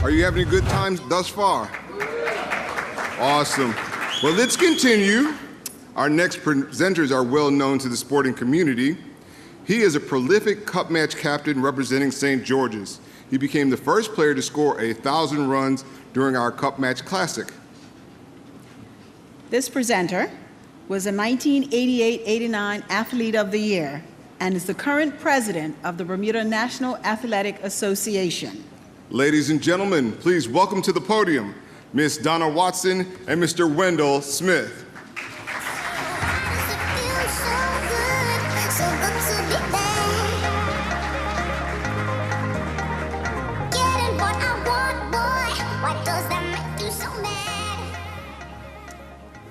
Are you having a good time thus far? Awesome. Well, let's continue. Our next presenters are well known to the sporting community. He is a prolific cup match captain representing St. George's. He became the first player to score 1,000 runs during our cup match classic. This presenter was a 1988-89 Athlete of the Year and is the current president of the Bermuda National Athletic Association. Ladies and gentlemen, please welcome to the podium Miss Donna Watson and Mr. Wendell Smith.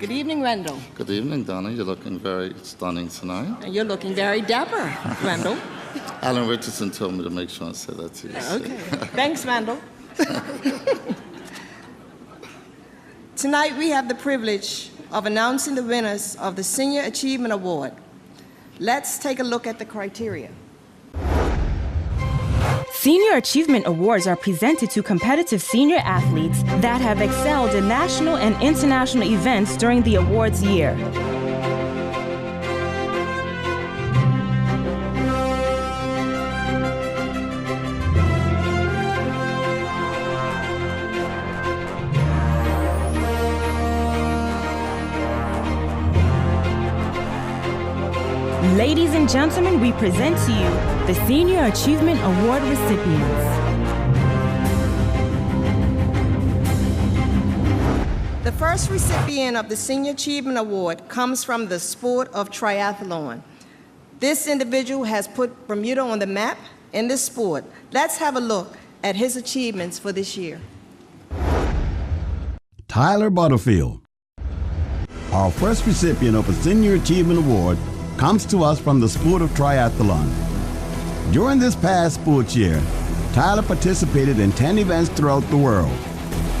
Good evening, Wendell. Good evening, Donna. You're looking very stunning tonight. And you're looking very dapper, Wendell. Alan Richardson told me to make sure I say that to you. Okay. Thanks, Wendell. Tonight, we have the privilege of announcing the winners of the Senior Achievement Award. Let's take a look at the criteria. Senior Achievement Awards are presented to competitive senior athletes that have excelled in national and international events during the awards year. Ladies and gentlemen, we present to you the Senior Achievement Award recipients. The first recipient of the Senior Achievement Award comes from the sport of triathlon. This individual has put Bermuda on the map in this sport. Let's have a look at his achievements for this year. Tyler Butterfield. Our first recipient of a Senior Achievement Award comes to us from the sport of triathlon. During this past sports year, Tyler participated in 10 events throughout the world.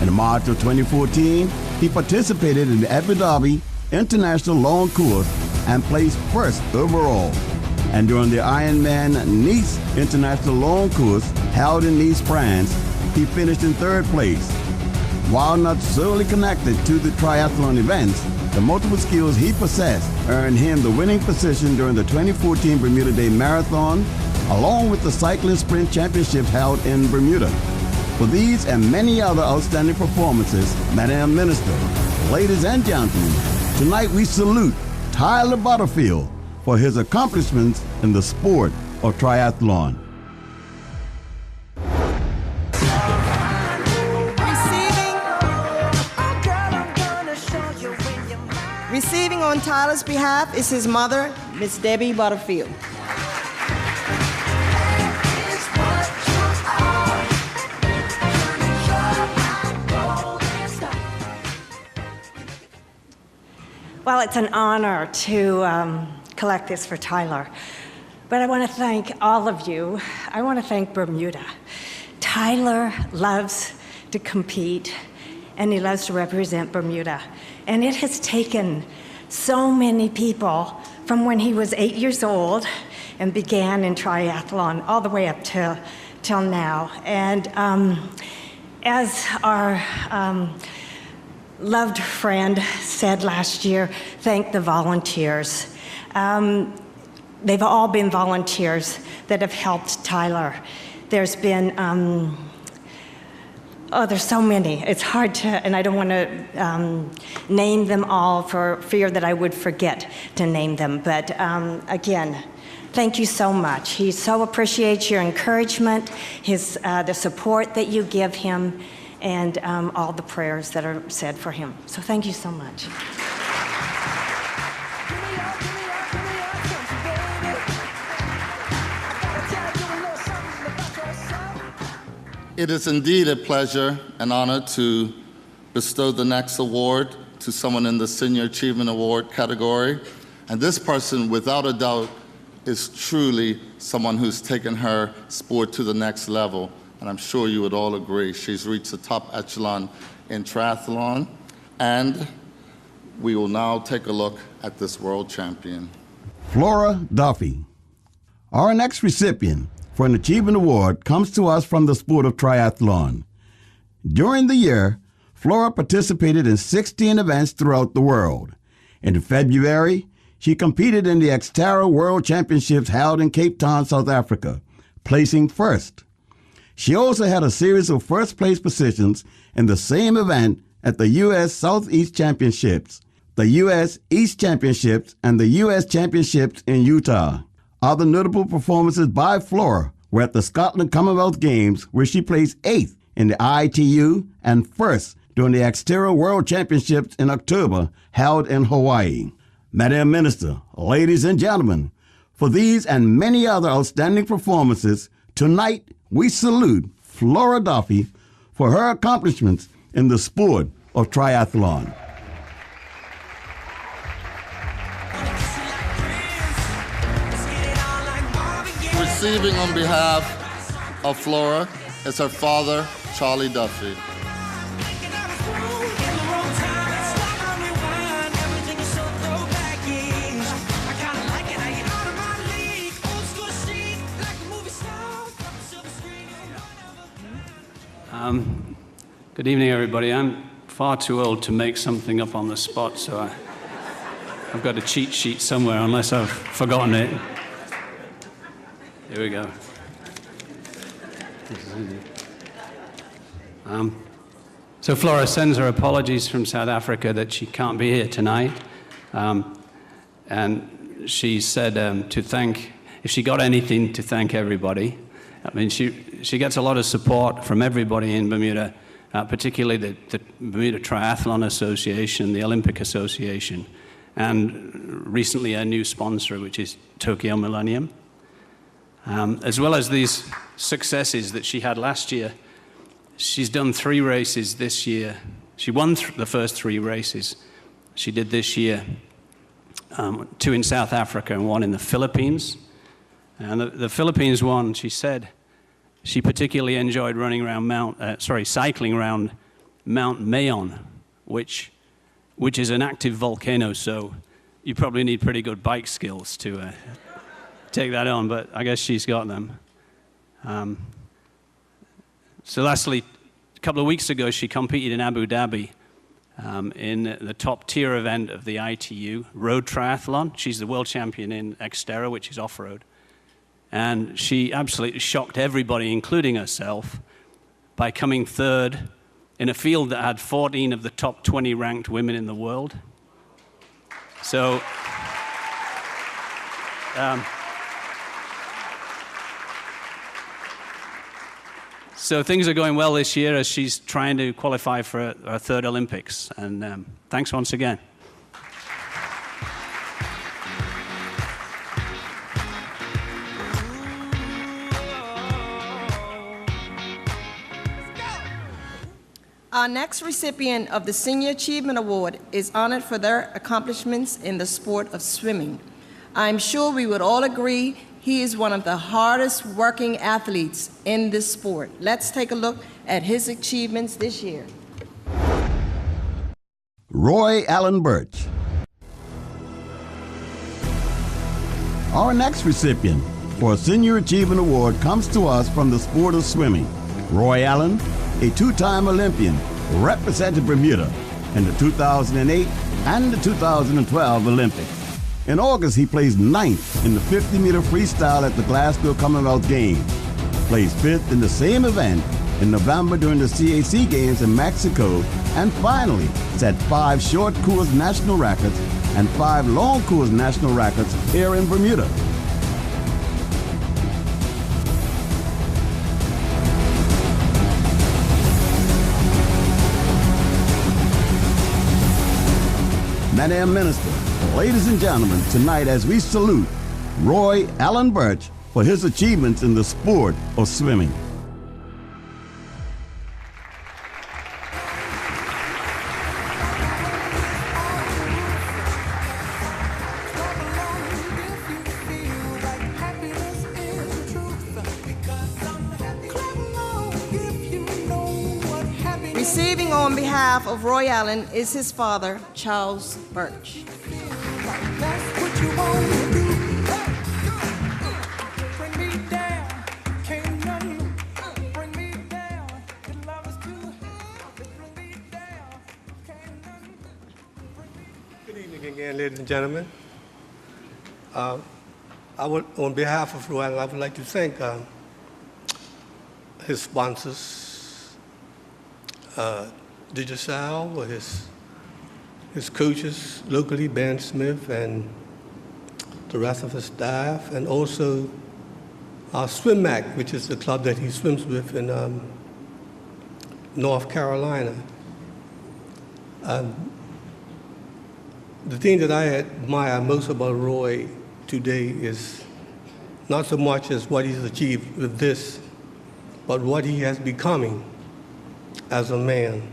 In March of 2014, he participated in the Abu Dhabi International Long Course and placed first overall. And during the Ironman Nice International Long Course held in Nice, France, he finished in third place. While not solely connected to the triathlon events, the multiple skills he possessed earned him the winning position during the 2014 Bermuda Day Marathon, along with the Cycling Sprint Championship held in Bermuda. For these and many other outstanding performances, Madam Minister, ladies and gentlemen, tonight we salute Tyler Butterfield for his accomplishments in the sport of triathlon. Receiving on Tyler's behalf is his mother, Miss Debbie Butterfield. Well, it's an honor to collect this for Tyler. But I want to thank all of you. I want to thank Bermuda. Tyler loves to compete, and he loves to represent Bermuda. And it has taken so many people from when he was 8 years old and began in triathlon all the way up till now. And as our loved friend said last year, thank the volunteers. They've all been volunteers that have helped Tyler. There's been there's so many. It's hard to, and I don't want to name them all for fear that I would forget to name them. But again, thank you so much. He so appreciates your encouragement, the support that you give him, and all the prayers that are said for him. So thank you so much. It is indeed a pleasure and honor to bestow the next award to someone in the Senior Achievement Award category. And this person, without a doubt, is truly someone who's taken her sport to the next level. And I'm sure you would all agree. She's reached the top echelon in triathlon. And we will now take a look at this world champion. Flora Duffy. Our next recipient for an Achievement Award comes to us from the sport of triathlon. During the year, Flora participated in 16 events throughout the world. In February, she competed in the Xterra World Championships held in Cape Town, South Africa, placing first. She also had a series of first-place positions in the same event at the U.S. Southeast Championships, the U.S. East Championships, and the U.S. Championships in Utah. Other notable performances by Flora were at the Scotland Commonwealth Games, where she placed 8th in the ITU and first during the Xterra World Championships in October, held in Hawaii. Madam Minister, ladies and gentlemen, for these and many other outstanding performances, tonight we salute Flora Duffy for her accomplishments in the sport of triathlon. Receiving on behalf of Flora is her father, Charlie Duffy. Good evening, everybody. I'm far too old to make something up on the spot, so I've got a cheat sheet somewhere, unless I've forgotten it. Here we go. So Flora sends her apologies from South Africa that she can't be here tonight. And she said to thank, if she got anything, to thank everybody. I mean, she gets a lot of support from everybody in Bermuda, particularly the Bermuda Triathlon Association, the Olympic Association, and recently a new sponsor, which is Tokyo Millennium. As well as these successes that she had last year, she's done 3 races this year. She won the first 3 races she did this year, 2 in South Africa and 1 in the Philippines. And the Philippines one, she said, she particularly enjoyed running around cycling around Mount Mayon, which is an active volcano, so you probably need pretty good bike skills to take that on, but I guess she's got them. So lastly, a couple of weeks ago, she competed in Abu Dhabi in the top tier event of the ITU, road triathlon. She's the world champion in Xterra, which is off-road. And she absolutely shocked everybody, including herself, by coming 3rd in a field that had 14 of the top 20 ranked women in the world. So, so things are going well this year as she's trying to qualify for her 3rd Olympics. And thanks once again. Our next recipient of the Senior Achievement Award is honored for their accomplishments in the sport of swimming. I'm sure we would all agree he is one of the hardest working athletes in this sport. Let's take a look at his achievements this year. Roy Allen Birch. Our next recipient for a Senior Achievement Award comes to us from the sport of swimming. Roy Allen, a 2-time Olympian, represented Bermuda in the 2008 and the 2012 Olympics. In August, he placed 9th in the 50-meter freestyle at the Glasgow Commonwealth Games, placed 5th in the same event in November during the CAC Games in Mexico, and finally set 5 short course national records and 5 long course national records here in Bermuda. Madam Minister, ladies and gentlemen, tonight as we salute Roy Allen Birch for his achievements in the sport of swimming. Receiving on behalf of Roy Allen is his father, Charles Birch. again, ladies and gentlemen. On behalf of Rhode Island, I would like to thank his sponsors, Digicel, his coaches locally, Ben Smith, and the rest of his staff, and also our Swim Act, which is the club that he swims with in North Carolina. The thing that I admire most about Roy today is not so much as what he's achieved with this, but what he has becoming as a man.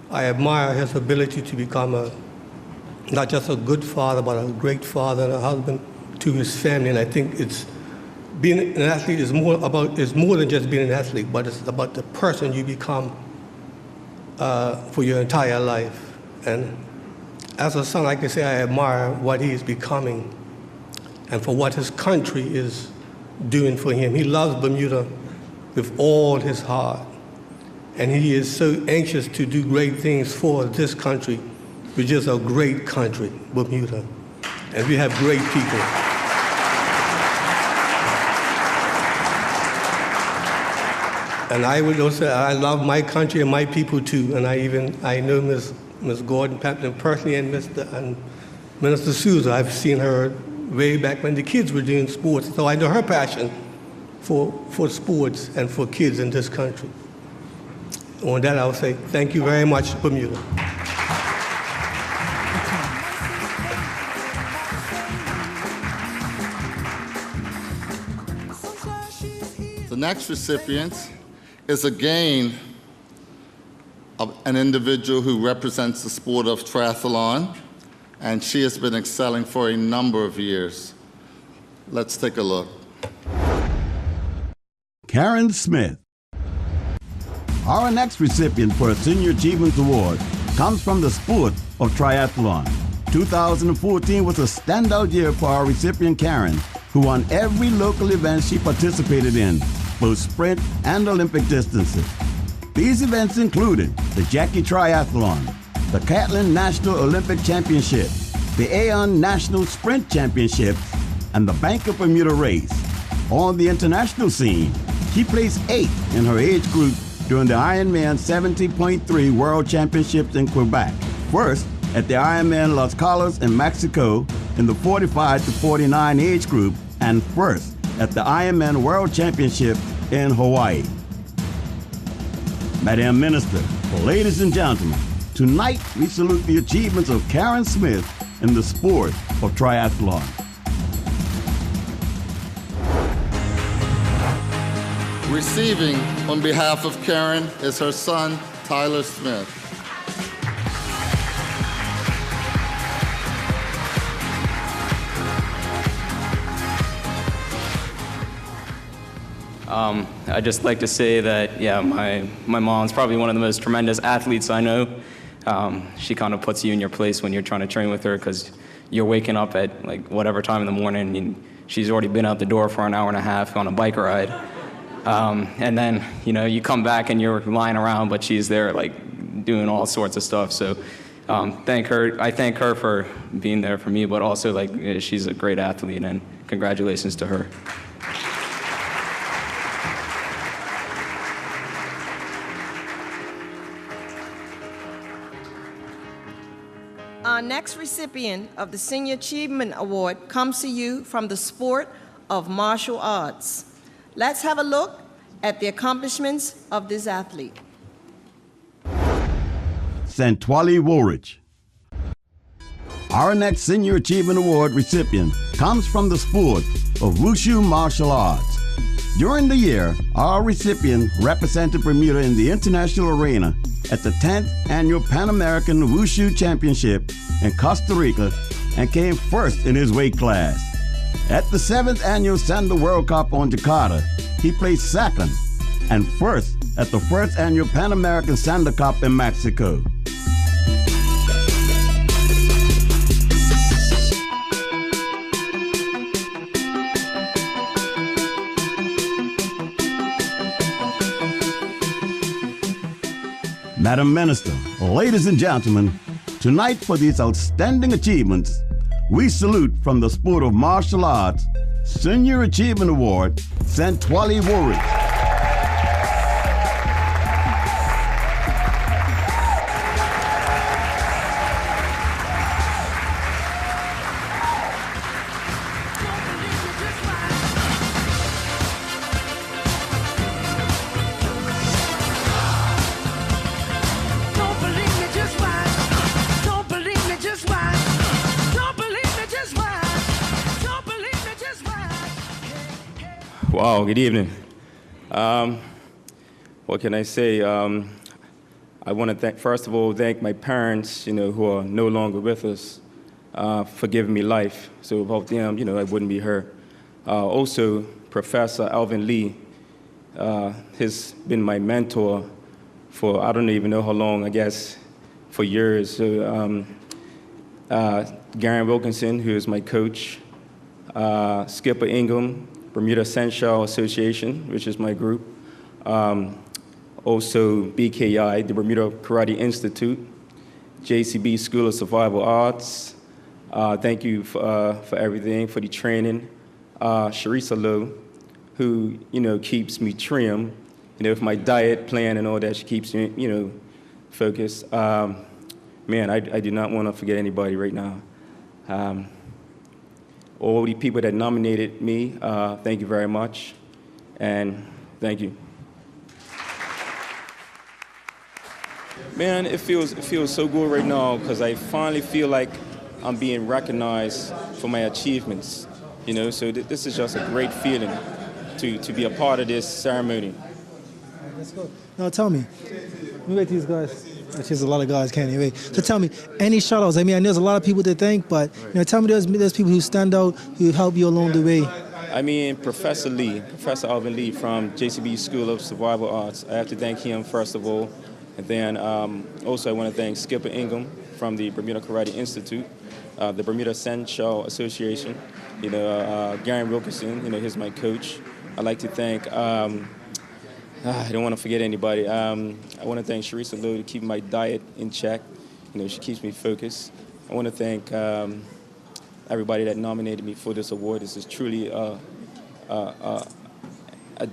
I admire his ability to become not just a good father, but a great father and a husband to his family. And I think being an athlete is more than just being an athlete, but it's about the person you become for your entire life. And as a son, I can say I admire what he is becoming and for what his country is doing for him. He loves Bermuda with all his heart. And he is so anxious to do great things for this country, which is a great country, Bermuda. And we have great people. And I would also say I love my country and my people too. And I know Ms. Gordon Pampton personally and Minister Souza. I've seen her way back when the kids were doing sports. So I know her passion for sports and for kids in this country. On that, I will say thank you very much, Bermuda. The next recipient is again an individual who represents the sport of triathlon, and she has been excelling for a number of years. Let's take a look. Karen Smith. Our next recipient for a Senior Achievement Award comes from the sport of triathlon. 2014 was a standout year for our recipient Karen, who won every local event she participated in, both sprint and Olympic distances. These events included the Jackie Triathlon, the Catlin National Olympic Championship, the Aon National Sprint Championship, and the Bank of Bermuda Race. On the international scene, she placed 8th in her age group during the Ironman 70.3 World Championships in Quebec, first at the Ironman Los Carlos in Mexico in the 45 to 49 age group, and first at the Ironman World Championship in Hawaii. Madam Minister, ladies and gentlemen, tonight we salute the achievements of Karen Smith in the sport of triathlon. Receiving on behalf of Karen is her son, Tyler Smith. I'd just like to say that, yeah, my mom's probably one of the most tremendous athletes I know. She kind of puts you in your place when you're trying to train with her, because you're waking up at like whatever time in the morning and she's already been out the door for an hour and a half on a bike ride. And then, you come back and you're lying around, but she's there like doing all sorts of stuff. So I thank her for being there for me, but also like she's a great athlete, and congratulations to her. Our next recipient of the Senior Achievement Award comes to you from the sport of martial arts. Let's have a look at the accomplishments of this athlete. Santwali Woolridge. Our next Senior Achievement Award recipient comes from the sport of Wushu martial arts. During the year, our recipient represented Bermuda in the international arena at the 10th Annual Pan American Wushu Championship in Costa Rica and came first in his weight class. At the 7th Annual Sanda World Cup on Jakarta, he placed second and first at the 1st Annual Pan American Sanda Cup in Mexico. Madam Minister, ladies and gentlemen, Tonight, for these outstanding achievements, we salute from the sport of martial arts, Senior Achievement Award, Santwali Warwick. Wow, good evening. What can I say? I want to first of all, thank my parents, who are no longer with us, for giving me life. So without them, I wouldn't be here. Also, Professor Alvin Lee has been my mentor for, I don't even know how long, I guess, for years. So, Garen Wilkinson, who is my coach, Skipper Ingham, Bermuda Sensual Association, which is my group. Also BKI, the Bermuda Karate Institute, JCB School of Survival Arts. Thank you for everything, for the training. Sharisa Lowe, who, keeps me trim, with my diet plan and all that. She keeps me, focused. Man, I do not want to forget anybody right now. All the people that nominated me, thank you very much, and thank you. Man, it feels so good right now because I finally feel like I'm being recognized for my achievements. So this is just a great feeling to be a part of this ceremony. Let's go. Now tell me, let me wait these guys. There's a lot of guys, can't you? Wait. So tell me, any shout-outs? I mean, there's a lot of people to thank, but tell me there's people who stand out, who help you along the way. I mean, Professor Alvin Lee from JCB School of Survival Arts. I have to thank him first of all, and then also I want to thank Skipper Ingham from the Bermuda Karate Institute, the Bermuda Sensual Association. Garen Wilkinson, he's my coach. I'd like to thank. I don't want to forget anybody. I want to thank Sharisa Lowe to keep my diet in check. She keeps me focused. I want to thank everybody that nominated me for this award. This is truly a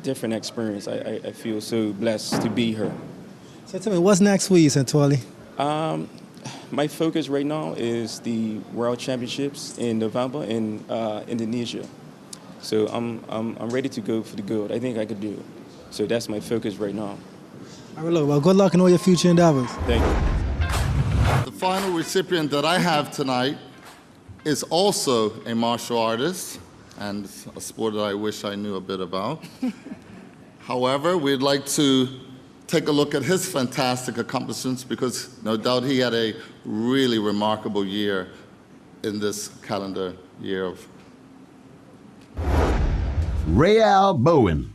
different experience. I feel so blessed to be here. So tell me, what's next for you, Santwali? My focus right now is the World Championships in November in Indonesia. So I'm ready to go for the gold. I think I could do it. So that's my focus right now. All right, look, well, good luck in all your future endeavors. Thank you. The final recipient that I have tonight is also a martial artist and a sport that I wish I knew a bit about. However, we'd like to take a look at his fantastic accomplishments because no doubt he had a really remarkable year in this calendar year of. Real Bowen.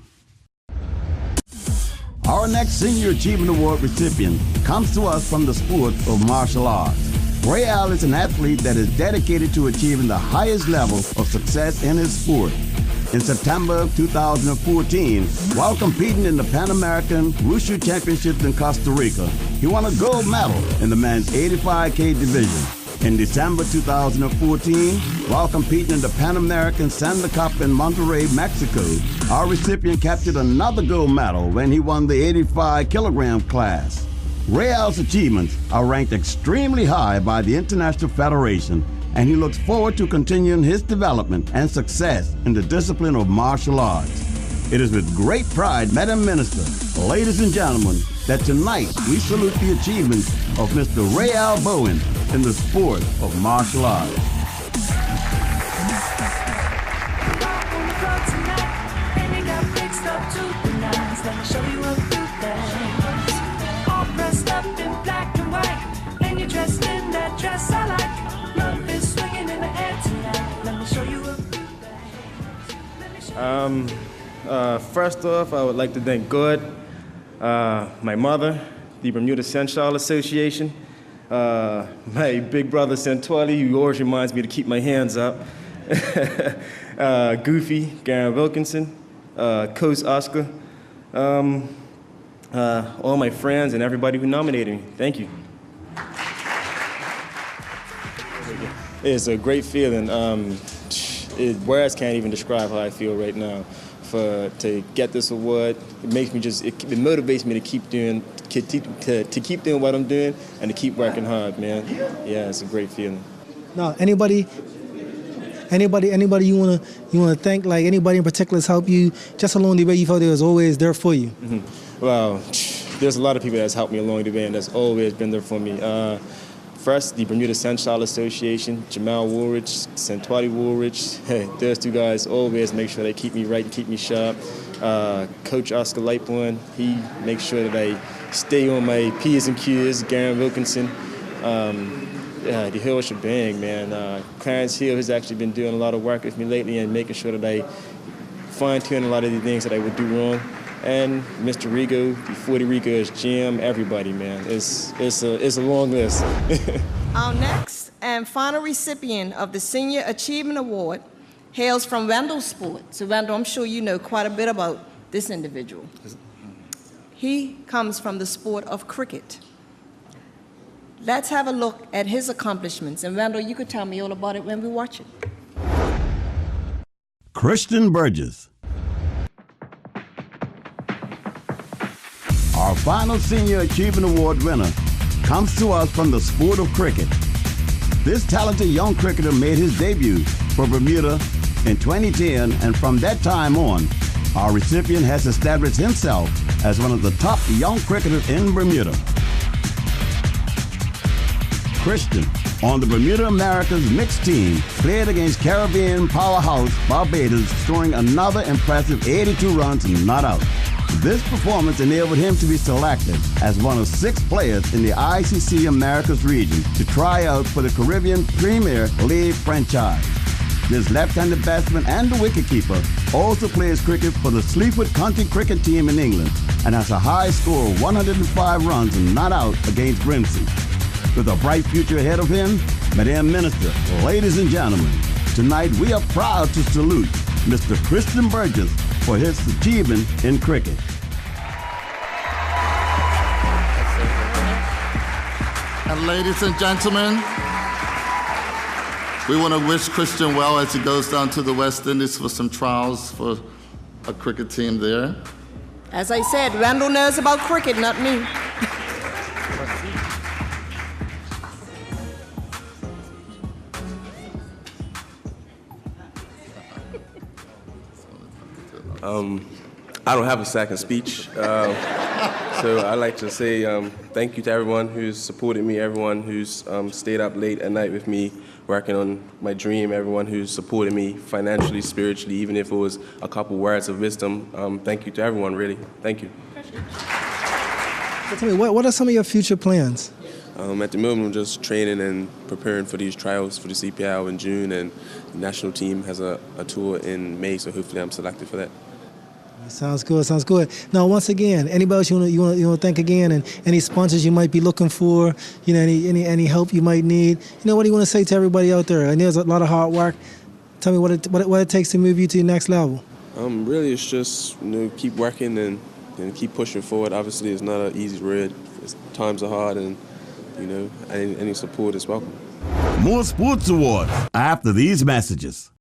Our next Senior Achievement Award recipient comes to us from the sport of martial arts. Real is an athlete that is dedicated to achieving the highest level of success in his sport. In September of 2014, while competing in the Pan American Wushu Championships in Costa Rica, he won a gold medal in the men's 85K division. In December 2014, while competing in the Pan American Sandler Cup in Monterrey, Mexico, our recipient captured another gold medal when he won the 85-kilogram class. Real's achievements are ranked extremely high by the International Federation, and he looks forward to continuing his development and success in the discipline of martial arts. It is with great pride, Madam Minister, ladies and gentlemen, that tonight we salute the achievements of Mr. Real Bowen in the sport of martial arts. First off, I would like to thank God, my mother, the Bermuda Sensual Association, my big brother Santwali, who always reminds me to keep my hands up, Goofy, Garen Wilkinson, Coach Oscar, all my friends and everybody who nominated me. Thank you. It's a great feeling. Words can't even describe how I feel right now. To get this award, it makes me it motivates me to keep doing what I'm doing and to keep working hard, man. Yeah, it's a great feeling. Now, anybody you wanna thank? Like anybody in particular has helped you just along the way? You felt they was always there for you. Mm-hmm. Well, there's a lot of people that's helped me along the way and that's always been there for me. First, the Bermuda Sunshine Association, Jamal Woolrich, Santwali Woolrich. Hey, those two guys always make sure they keep me right and keep me sharp. Coach Oscar Lightborn, he makes sure that I stay on my P's and Q's. Garen Wilkinson, the whole shebang, man. Clarence Hill has actually been doing a lot of work with me lately and making sure that I fine-tune a lot of the things that I would do wrong. And Mr. Rigo, the 40 Rigo's GM, everybody, man. It's a long list. Our next and final recipient of the Senior Achievement Award hails from Wendell Sport. So Wendell, I'm sure you know quite a bit about this individual. He comes from the sport of cricket. Let's have a look at his accomplishments. And Wendell, you could tell me all about it when we watch it. Christian Burgess. Our final Senior Achievement Award winner comes to us from the sport of cricket. This talented young cricketer made his debut for Bermuda in 2010, and from that time on, our recipient has established himself as one of the top young cricketers in Bermuda. Christian, on the Bermuda Americas mixed team, played against Caribbean powerhouse Barbados, scoring another impressive 82 runs not out. This performance enabled him to be selected as one of 6 players in the ICC Americas region to try out for the Caribbean Premier League franchise. This left-handed batsman and the wicketkeeper also plays cricket for the Sleaford County cricket team in England and has a high score of 105 runs not out against Grimsby. With a bright future ahead of him, Madam Minister, ladies and gentlemen, tonight we are proud to salute Mr. Christian Burgess for his achievement in cricket. And ladies and gentlemen, we want to wish Christian well as he goes down to the West Indies for some trials for a cricket team there. As I said, Wendell knows about cricket, not me. I don't have a second speech, so I'd like to say thank you to everyone who's supported me, everyone who's stayed up late at night with me working on my dream, everyone who's supported me financially, spiritually, even if it was a couple words of wisdom. Thank you to everyone, really. Thank you. So tell me, what are some of your future plans? At the moment, I'm just training and preparing for these trials for the CPL in June, and the national team has a tour in May, so hopefully I'm selected for that. Sounds good. Sounds good. Now, once again, anybody else you want to thank again, and any sponsors you might be looking for, any help you might need. What do you want to say to everybody out there? I know there's a lot of hard work. Tell me what it takes to move you to the next level. Really, it's just keep working and keep pushing forward. Obviously, it's not an easy road. Times are hard, and any support is welcome. More sports awards after these messages.